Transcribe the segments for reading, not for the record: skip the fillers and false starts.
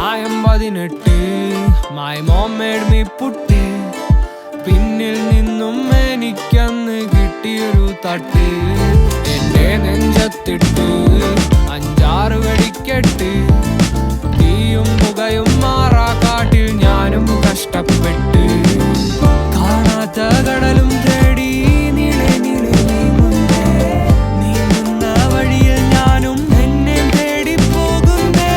പ്രായം 18. My mom made me puttu. പിന്നിൽ നിന്നും എനിക്കന്ന് കിട്ടിയൊരു തട്ട്. എന്റെ നെഞ്ചത്തിട്ട് 5-6 വെടിക്കെട്ട്. തീയും പുകയും മാറാ കാട്ടിൽ ഞാനും കഷ്ടപ്പെട്ട്. കാണാത്ത കടലും തേടി നീളെ നീളെ നീങ്ങുന്ന വഴിയിൽ ഞാനും എന്നെ തേടി പോകുന്നേ.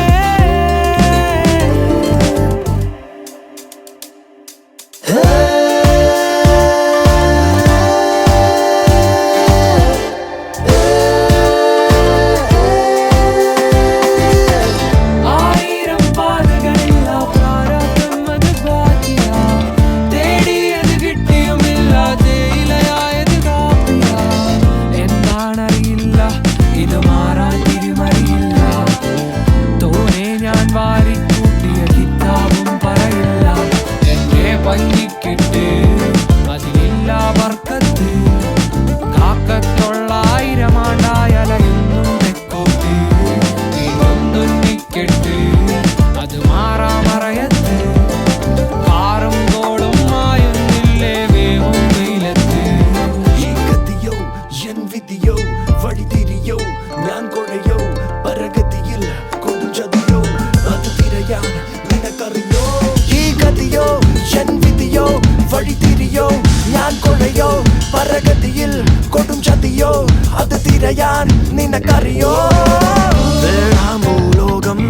അതിലില്ല വർക്കത്ത് കാക്കത്തുള്ള 1000 ആണ്ടായലയുന്നും തെക്കോട്ട്. വീണ്ടും തുന്നിക്കെട്ട് അത് മാറാ മറയത്ത്. കാറും കോളും മായുന്നില്ലേ വേവും വെയിലത്ത്. ഈ ഗതിയോ എൻ വിധിയോ വഴിതിരിയോ ഞാൻ കൊഴയോ പരഗതിയിൽ കൊടും ചതിയോ അത് തിരയാൻ നിനക്കറിയോ. ഈ ഗതിയോ എൻ വിധിയോ വഴിതിരിയോ ഞാൻ കൊഴയോ പരഗതിയിൽ കൊടും ചതിയോ അത് തിരയാൻ നിനക്കറിയോ. വേഴാമ്പൂലോകം